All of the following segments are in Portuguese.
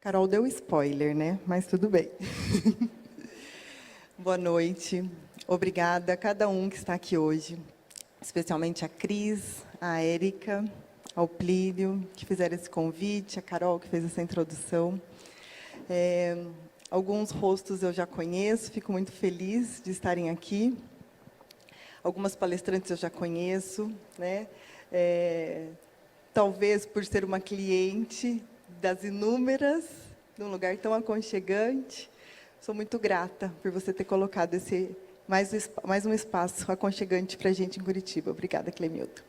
Carol deu spoiler, né? Mas tudo bem. Boa noite. Obrigada a cada um que está aqui hoje, especialmente a Cris, a Érica, ao Plínio, que fizeram esse convite, a Carol, que fez essa introdução. Alguns rostos eu já conheço, fico muito feliz de estarem aqui. Algumas palestrantes eu já conheço, né? Talvez por ser uma cliente das inúmeras, num lugar tão aconchegante. Sou muito grata por você ter colocado esse mais um espaço aconchegante para a gente em Curitiba. Obrigada, Clemilton.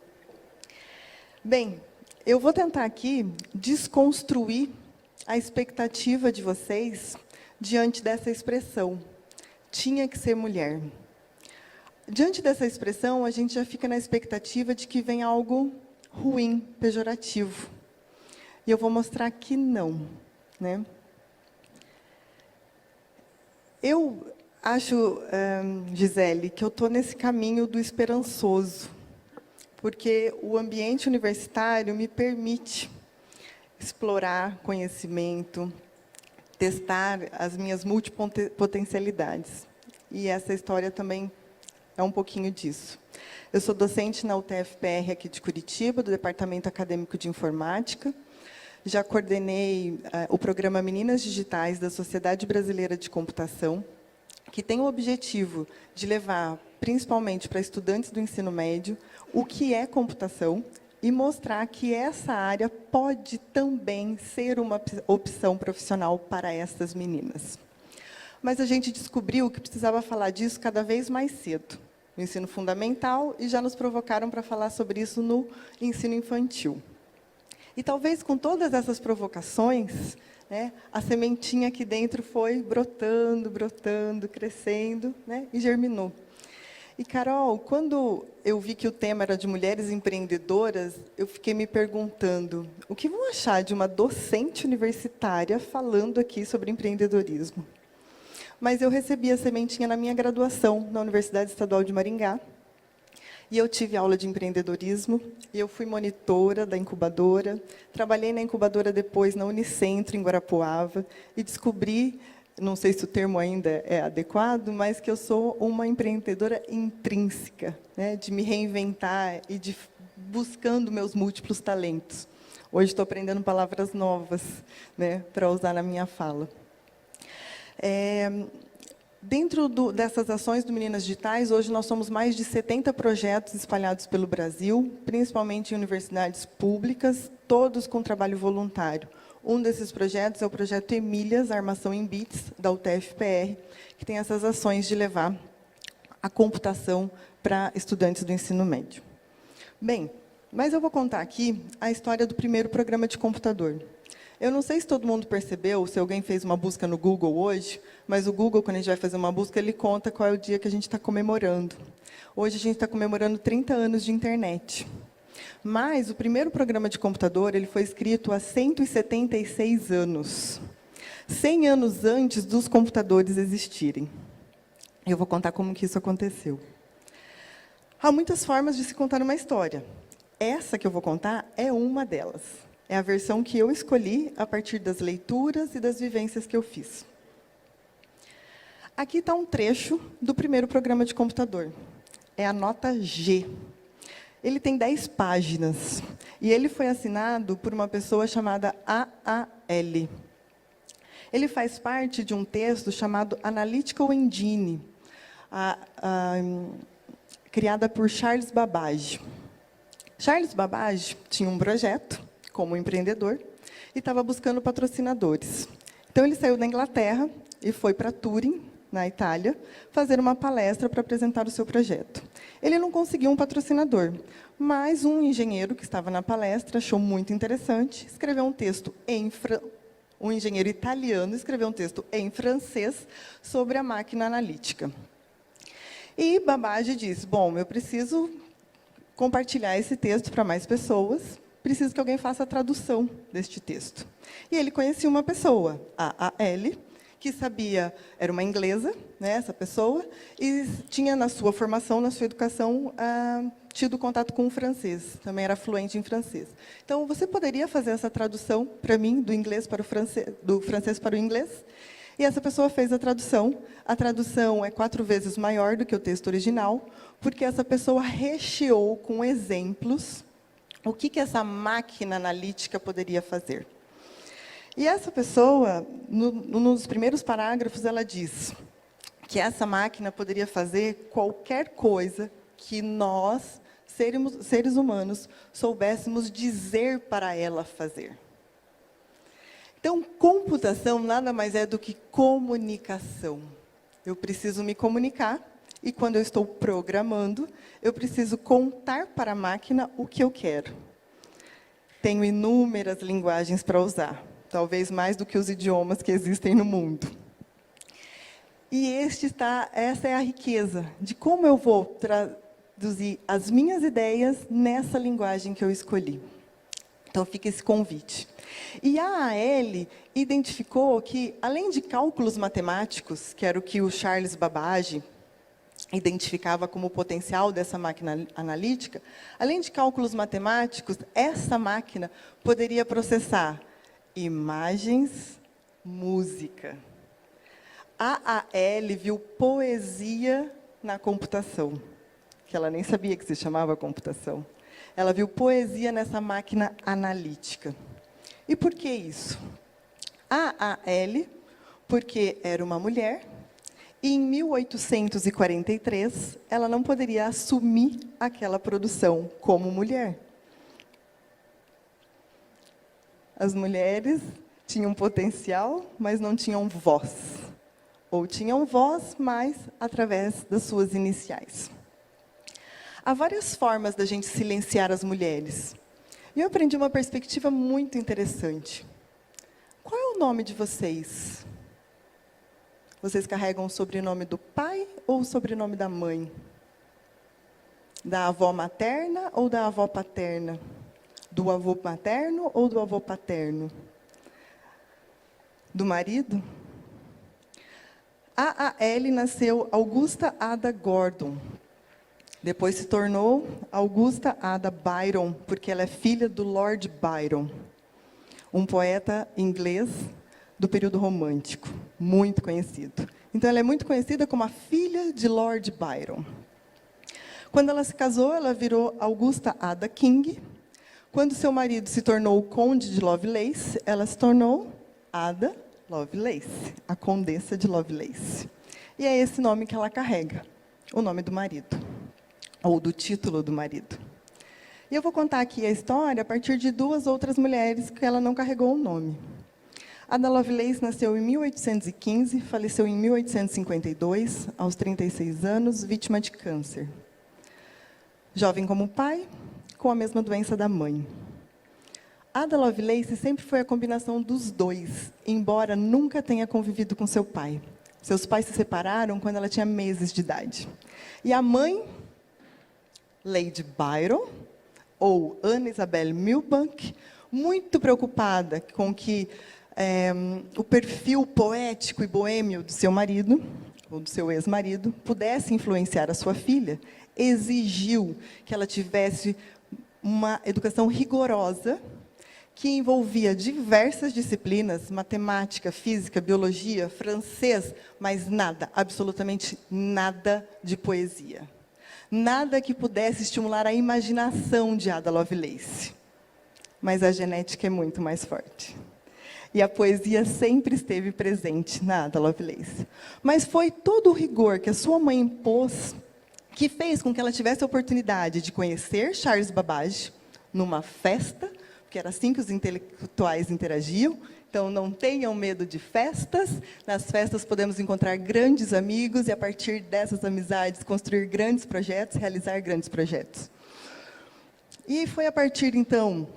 Bem, eu vou tentar aqui desconstruir a expectativa de vocês diante dessa expressão, tinha que ser mulher. Diante dessa expressão, a gente já fica na expectativa de que vem algo ruim, pejorativo. E eu vou mostrar que não, né? Eu acho, Gisele, que eu estou nesse caminho do esperançoso, porque o ambiente universitário me permite explorar conhecimento, testar as minhas multipotencialidades. E essa história também é um pouquinho disso. Eu sou docente na UTF-PR aqui de Curitiba, do Departamento Acadêmico de Informática. Já coordenei o programa Meninas Digitais da Sociedade Brasileira de Computação, que tem o objetivo de levar, principalmente para estudantes do ensino médio, o que é computação e mostrar que essa área pode também ser uma opção profissional para essas meninas. Mas a gente descobriu que precisava falar disso cada vez mais cedo, no ensino fundamental, e já nos provocaram para falar sobre isso no ensino infantil. E talvez com todas essas provocações, né, a sementinha aqui dentro foi brotando, brotando, crescendo, né, e germinou. E, Carol, quando eu vi que o tema era de mulheres empreendedoras, eu fiquei me perguntando, o que vão achar de uma docente universitária falando aqui sobre empreendedorismo? Mas eu recebi a sementinha na minha graduação, na Universidade Estadual de Maringá, e eu tive aula de empreendedorismo, e eu fui monitora da incubadora, trabalhei na incubadora depois na Unicentro, em Guarapuava, e descobri, não sei se o termo ainda é adequado, mas que eu sou uma empreendedora intrínseca, né, de me reinventar e de buscando meus múltiplos talentos. Hoje estou aprendendo palavras novas, né, para usar na minha fala. Dentro dessas ações do Meninas Digitais, hoje nós somos mais de 70 projetos espalhados pelo Brasil, principalmente em universidades públicas, todos com trabalho voluntário. Um desses projetos é o projeto Emílias, Armação em Bits, da UTF-PR, que tem essas ações de levar a computação para estudantes do ensino médio. Bem, mas eu vou contar aqui a história do primeiro programa de computador. Eu não sei se todo mundo percebeu, se alguém fez uma busca no Google hoje, mas o Google, quando a gente vai fazer uma busca, ele conta qual é o dia que a gente está comemorando. Hoje a gente está comemorando 30 anos de internet. Mas o primeiro programa de computador ele foi escrito há 176 anos. 100 anos antes dos computadores existirem. Eu vou contar como que isso aconteceu. Há muitas formas de se contar uma história. Essa que eu vou contar é uma delas. É a versão que eu escolhi a partir das leituras e das vivências que eu fiz. Aqui está um trecho do primeiro programa de computador. É a nota G. Ele tem 10 páginas. E ele foi assinado por uma pessoa chamada AAL. Ele faz parte de um texto chamado Analytical Engine, criada por Charles Babbage. Charles Babbage tinha um projeto como empreendedor, e estava buscando patrocinadores. Então, ele saiu da Inglaterra e foi para Turim, na Itália, fazer uma palestra para apresentar o seu projeto. Ele não conseguiu um patrocinador, mas um engenheiro que estava na palestra achou muito interessante, escreveu um texto um engenheiro italiano escreveu um texto em francês sobre a máquina analítica. E Babbage disse, bom, eu preciso compartilhar esse texto para mais pessoas, preciso que alguém faça a tradução deste texto. E ele conhecia uma pessoa, a AL, que sabia, era uma inglesa, né, essa pessoa, e tinha na sua formação, na sua educação, tido contato com o francês, também era fluente em francês. Então, você poderia fazer essa tradução para mim, do inglês para o francês, do francês para o inglês? E essa pessoa fez a tradução. A tradução é 4 vezes maior do que o texto original, porque essa pessoa recheou com exemplos o que essa máquina analítica poderia fazer. E essa pessoa, nos primeiros parágrafos, ela diz que essa máquina poderia fazer qualquer coisa que nós, seres humanos, soubéssemos dizer para ela fazer. Então, computação nada mais é do que comunicação. Eu preciso me comunicar, e quando eu estou programando, eu preciso contar para a máquina o que eu quero. Tenho inúmeras linguagens para usar, talvez mais do que os idiomas que existem no mundo. E essa é a riqueza de como eu vou traduzir as minhas ideias nessa linguagem que eu escolhi. Então, fica esse convite. E a AL identificou que, além de cálculos matemáticos, que era o que o Charles Babbage identificava como potencial dessa máquina analítica, além de cálculos matemáticos, essa máquina poderia processar imagens, música. A AL viu poesia na computação, que ela nem sabia que se chamava computação. Ela viu poesia nessa máquina analítica. E por que isso? A AL, porque era uma mulher, e em 1843, ela não poderia assumir aquela produção como mulher. As mulheres tinham potencial, mas não tinham voz. Ou tinham voz, mas através das suas iniciais. Há várias formas da gente silenciar as mulheres. E eu aprendi uma perspectiva muito interessante. Qual é o nome de vocês? Vocês carregam o sobrenome do pai ou o sobrenome da mãe? Da avó materna ou da avó paterna? Do avô materno ou do avô paterno? Do marido? A AL nasceu Augusta Ada Gordon. Depois se tornou Augusta Ada Byron, porque ela é filha do Lord Byron, um poeta inglês do período romântico, muito conhecido. Então, ela é muito conhecida como a filha de Lord Byron. Quando ela se casou, ela virou Augusta Ada King. Quando seu marido se tornou o conde de Lovelace, ela se tornou Ada Lovelace, a condessa de Lovelace. E é esse nome que ela carrega, o nome do marido, ou do título do marido. E eu vou contar aqui a história a partir de 2 outras mulheres que ela não carregou o nome. Ada Lovelace nasceu em 1815, faleceu em 1852, aos 36 anos, vítima de câncer. Jovem como o pai, com a mesma doença da mãe. Ada Lovelace sempre foi a combinação dos dois, embora nunca tenha convivido com seu pai. Seus pais se separaram quando ela tinha meses de idade. E a mãe, Lady Byron, ou Anne Isabel Milbank, muito preocupada com que o perfil poético e boêmio do seu marido, ou do seu ex-marido, pudesse influenciar a sua filha, exigiu que ela tivesse uma educação rigorosa, que envolvia diversas disciplinas, matemática, física, biologia, francês, mas nada, absolutamente nada de poesia. Nada que pudesse estimular a imaginação de Ada Lovelace. Mas a genética é muito mais forte. E a poesia sempre esteve presente na Ada Lovelace. Mas foi todo o rigor que a sua mãe impôs que fez com que ela tivesse a oportunidade de conhecer Charles Babbage numa festa, porque era assim que os intelectuais interagiam. Então, não tenham medo de festas. Nas festas podemos encontrar grandes amigos e, a partir dessas amizades, construir grandes projetos, realizar grandes projetos. E foi a partir, então,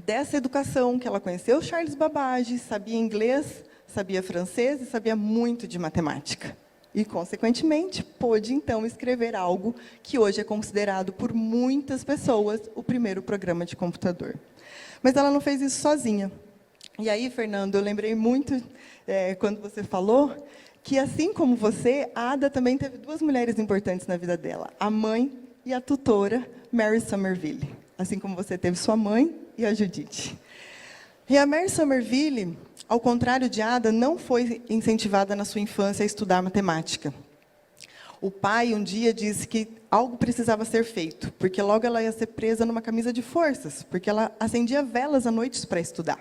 dessa educação que ela conheceu Charles Babbage, sabia inglês, sabia francês e sabia muito de matemática. E, consequentemente, pôde, então, escrever algo que hoje é considerado por muitas pessoas o primeiro programa de computador. Mas ela não fez isso sozinha. E aí, Fernando, eu lembrei muito, quando você falou, que assim como você, a Ada também teve duas mulheres importantes na vida dela, a mãe e a tutora, Mary Somerville. Assim como você teve sua mãe e a Judith. E a Mary Somerville, ao contrário de Ada, não foi incentivada na sua infância a estudar matemática. O pai, um dia, disse que algo precisava ser feito, porque logo ela ia ser presa numa camisa de forças, porque ela acendia velas à noite para estudar.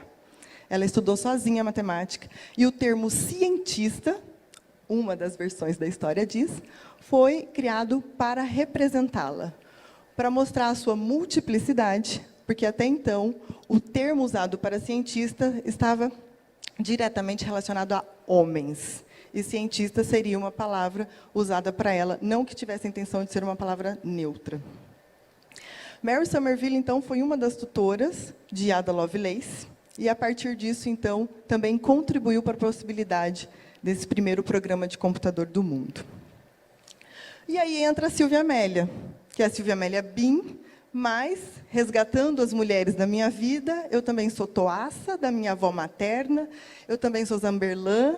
Ela estudou sozinha a matemática, e o termo cientista, uma das versões da história diz, foi criado para representá-la, para mostrar a sua multiplicidade, porque até então o termo usado para cientista estava diretamente relacionado a homens. E cientista seria uma palavra usada para ela, não que tivesse a intenção de ser uma palavra neutra. Mary Somerville, então, foi uma das tutoras de Ada Lovelace, e, a partir disso, então, também contribuiu para a possibilidade desse primeiro programa de computador do mundo. E aí entra a Silvia Amélia, que é a Silvia Amélia Bin, mas, resgatando as mulheres da minha vida, eu também sou Toassa, da minha avó materna, eu também sou Zamberlan,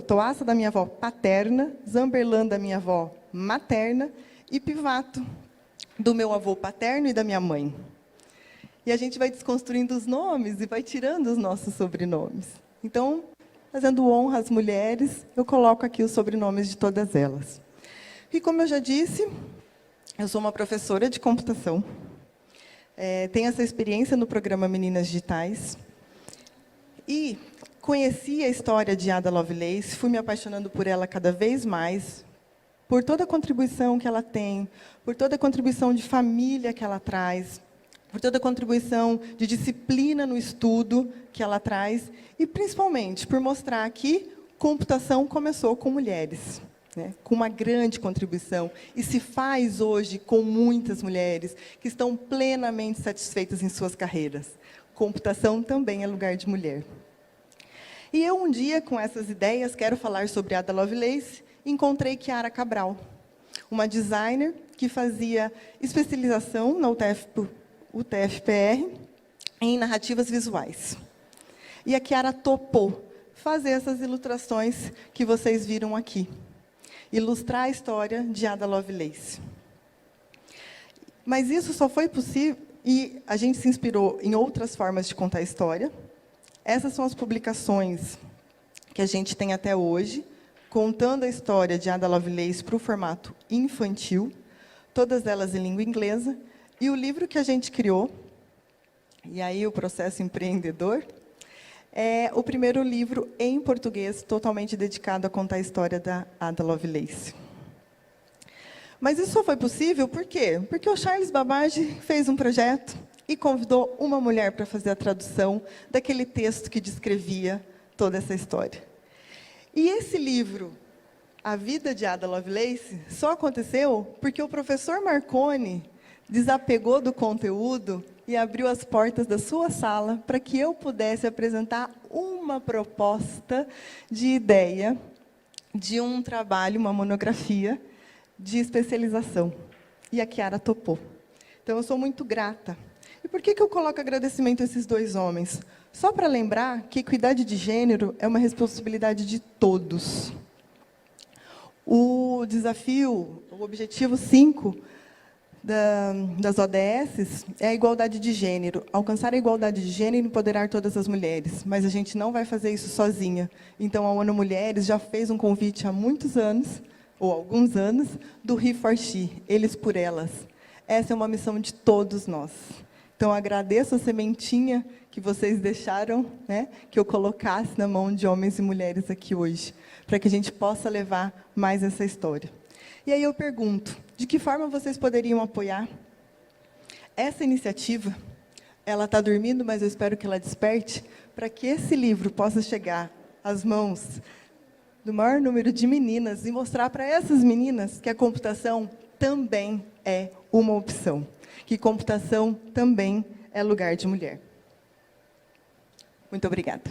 Toassa da minha avó paterna, Zamberlan da minha avó materna e Pivato do meu avô paterno e da minha mãe. E a gente vai desconstruindo os nomes e vai tirando os nossos sobrenomes. Então, fazendo honra às mulheres, eu coloco aqui os sobrenomes de todas elas. E, como eu já disse, eu sou uma professora de computação, tenho essa experiência no programa Meninas Digitais, e conheci a história de Ada Lovelace, fui me apaixonando por ela cada vez mais, por toda a contribuição que ela tem, por toda a contribuição de família que ela traz, por toda a contribuição de disciplina no estudo que ela traz, e, principalmente, por mostrar que computação começou com mulheres, né, com uma grande contribuição, e se faz hoje com muitas mulheres que estão plenamente satisfeitas em suas carreiras. Computação também é lugar de mulher. E eu, um dia, com essas ideias, quero falar sobre Ada Lovelace, encontrei Chiara Cabral, uma designer que fazia especialização na UTFPR em narrativas visuais. E a Chiara topou fazer essas ilustrações que vocês viram aqui. Ilustrar a história de Ada Lovelace. Mas isso só foi possível, e a gente se inspirou em outras formas de contar a história. Essas são as publicações que a gente tem até hoje, contando a história de Ada Lovelace para o formato infantil, todas elas em língua inglesa, e o livro que a gente criou, e aí o processo empreendedor, é o primeiro livro em português totalmente dedicado a contar a história da Ada Lovelace. Mas isso só foi possível por quê? Porque o Charles Babbage fez um projeto e convidou uma mulher para fazer a tradução daquele texto que descrevia toda essa história. E esse livro, A Vida de Ada Lovelace, só aconteceu porque o professor Marconi desapegou do conteúdo e abriu as portas da sua sala para que eu pudesse apresentar uma proposta de ideia de um trabalho, uma monografia de especialização. E a Chiara topou. Então, eu sou muito grata. E por que eu coloco agradecimento a esses dois homens? Só para lembrar que equidade de gênero é uma responsabilidade de todos. O desafio, o objetivo 5 das ODS é a igualdade de gênero. Alcançar a igualdade de gênero e empoderar todas as mulheres. Mas a gente não vai fazer isso sozinha. Então, a ONU Mulheres já fez um convite há muitos anos, ou alguns anos, do He for She, eles por elas. Essa é uma missão de todos nós. Então, agradeço a sementinha que vocês deixaram, né, que eu colocasse na mão de homens e mulheres aqui hoje, para que a gente possa levar mais essa história. E aí eu pergunto, de que forma vocês poderiam apoiar? Essa iniciativa, ela está dormindo, mas eu espero que ela desperte, para que esse livro possa chegar às mãos do maior número de meninas e mostrar para essas meninas que a computação também é uma opção, que computação também é lugar de mulher. Muito obrigada.